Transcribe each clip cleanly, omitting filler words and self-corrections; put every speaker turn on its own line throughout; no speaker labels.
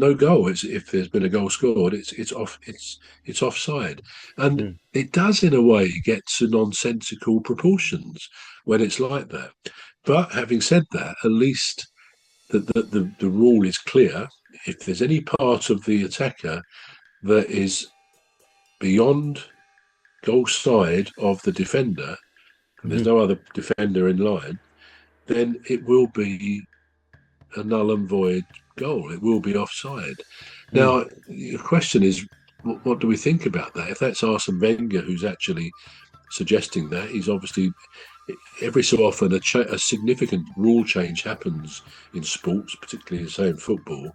no goal. If there's been a goal scored, it's offside, and it does in a way get to nonsensical proportions when it's like that. But having said that, at least the rule is clear. If there's any part of the attacker that is beyond goal side of the defender, and there's no other defender in line, then it will be a null and void goal. It will be offside. Now, the question is, what do we think about that? If that's Arsene Wenger who's actually suggesting that, he's obviously, every so often a significant rule change happens in sports, particularly say in football,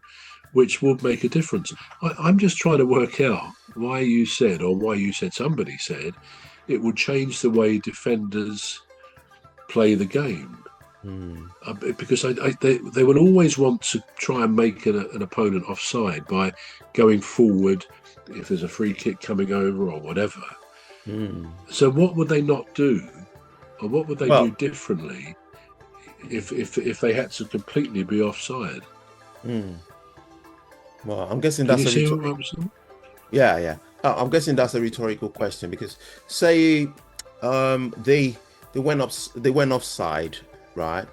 which would make a difference. I'm just trying to work out why you said somebody said it would change the way defenders play the game. Because they will always want to try and make an opponent offside by going forward if there's a free kick coming over or whatever. So what would they not do, or what would they do differently if they had to completely be offside?
Well, I'm guessing that's yeah. I'm guessing that's a rhetorical question, because say they went offside, right?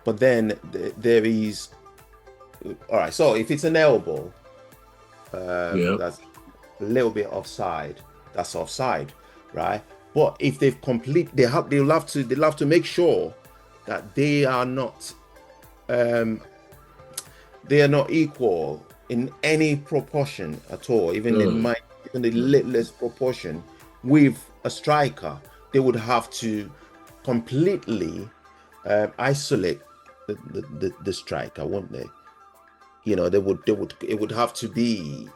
But then there is, all right. So if it's an elbow, that's a little bit offside. That's offside, right? But if they've they'll have to make sure that they are not equal in any proportion at all, even in the littlest proportion with a striker. They would have to completely isolate the striker, won't they? It would have to be,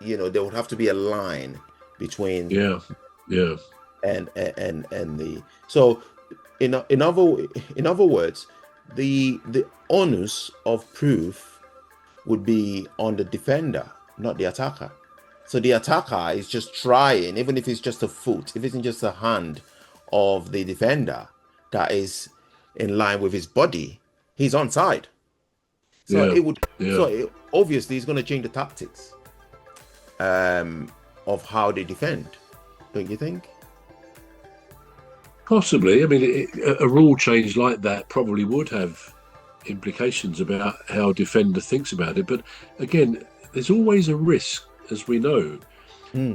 there would have to be a line between and the, so in other words, the onus of proof would be on the defender, not the attacker. So the attacker is just trying, even if it's just a foot, if it's just a hand of the defender that is in line with his body, he's onside. So obviously it's going to change the tactics of how they defend, don't you think?
Possibly. I mean, a rule change like that probably would have implications about how a defender thinks about it. But again, there's always a risk, as we know,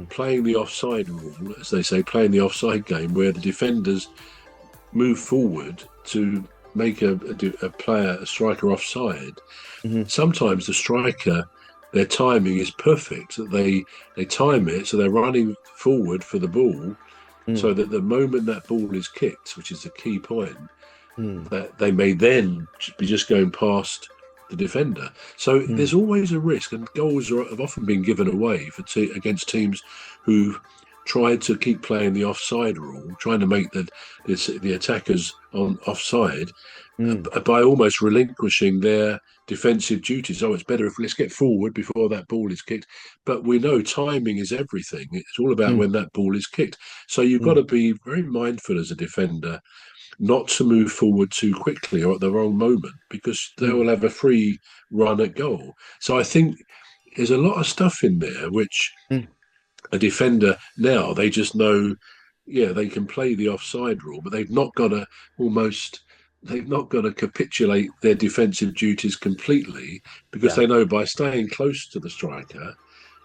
playing the offside rule, as they say, playing the offside game, where the defenders move forward to make a striker offside. Sometimes the striker, their timing is perfect. They time it so they're running forward for the ball, so that the moment that ball is kicked, which is the key point, that they may then be just going past the defender. So there's always a risk, and goals have often been given away against teams who tried to keep playing the offside rule, trying to make the attackers on offside by almost relinquishing their defensive duties. Oh, it's better if let's get forward before that ball is kicked. But we know timing is everything. It's all about when that ball is kicked. So you've got to be very mindful as a defender not to move forward too quickly or at the wrong moment, because they will have a free run at goal. So I think there's a lot of stuff in there which a defender now, they just know, they can play the offside rule, but they've not got to capitulate their defensive duties completely, because they know by staying close to the striker,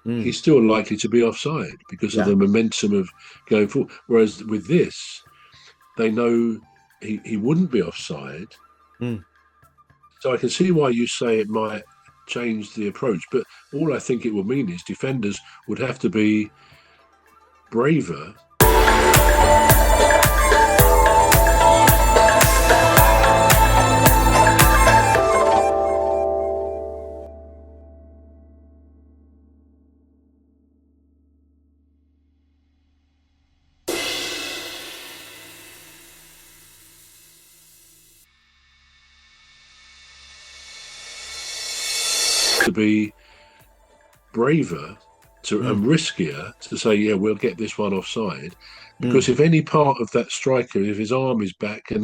he's still likely to be offside because of the momentum of going forward. Whereas with this, they know he wouldn't be offside. So I can see why you say it might change the approach, but all I think it will mean is defenders would have to be braver. To be braver and riskier to say, we'll get this one offside, because if any part of that striker, if his arm is back, and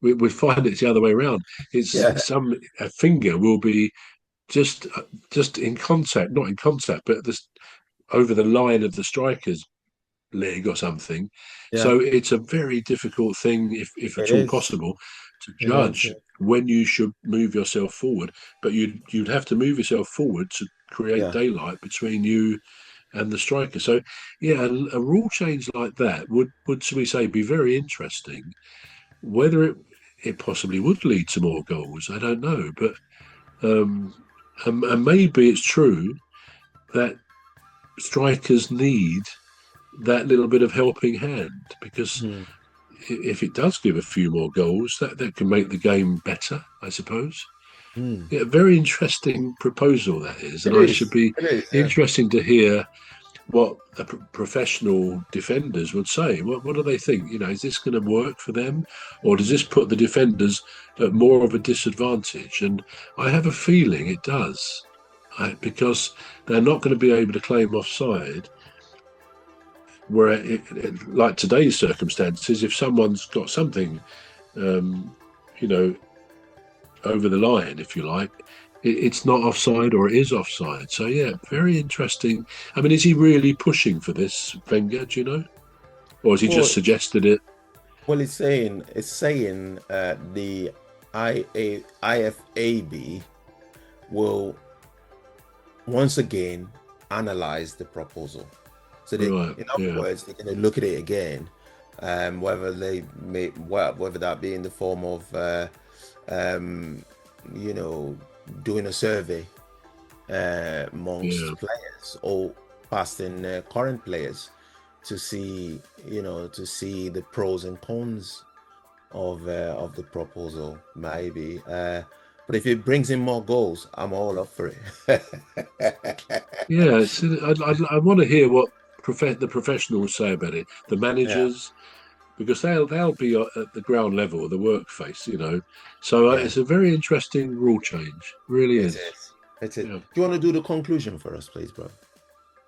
we find it's the other way around, it's a finger will be just in contact, not in contact, but just over the line of the striker's leg or something.
Yeah,
So it's a very difficult thing, if
it
at all
is.
possible, to
It is.
judge when you should move yourself forward. But you'd have to move yourself forward to create
Yeah.
daylight between you and the striker. So yeah, a rule change like that would should we say be very interesting. Whether it possibly would lead to more goals, I don't know, but um, and maybe it's true that strikers need that little bit of helping hand, because
Hmm.
if it does give a few more goals, that can make the game better, I suppose.
Hmm.
Yeah, very interesting proposal that is,
It
and I should
is.
be
It is. Yeah.
interesting to hear what the professional defenders would say. What do they think? You know, is this going to work for them, or does this put the defenders at more of a disadvantage? And I have a feeling it does, because they're not going to be able to claim offside. Where, like today's circumstances, if someone's got something, um, you know, over the line, if you like, it's not offside or it is offside. So yeah, very interesting. I mean, is he really pushing for this, Wenger? Do you know, or has he
Well,
just suggested it?
well, it's saying the IFAB will once again analyze the proposal. So they,
Right.
in other
Yeah.
words, they're going to look at it again, whether they may, whether that be in the form of, um, you know, doing a survey
Yeah.
amongst players or past and current players to see, to see the pros and cons of the proposal, maybe. But if it brings in more goals, I'm all up for it.
Yeah. I want to hear what the professionals say about it. The
Yeah,
managers, because they'll be at the ground level, the work face, you know. So
yeah,
it's a very interesting rule change, really
it
is.
is. It is.
Yeah.
Do you want to do the conclusion for us, please, bro?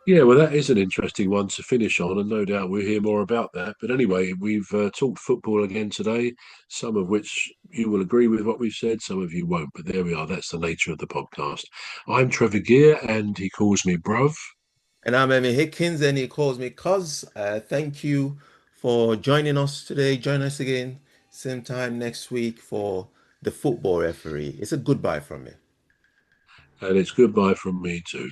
Yeah, well, that is an interesting one to finish on, and no doubt we'll hear more about that. But anyway, we've talked football again today, some of which you will agree with what we've said, some of you won't. But there we are. That's the nature of the podcast. I'm Trevor Gear, and he calls me Bruv.
And I'm Emmy Hikins, and he calls me Cuz. Thank you for joining us today. Join us again, same time next week for the football referee. It's a goodbye from me.
And it's goodbye from me too.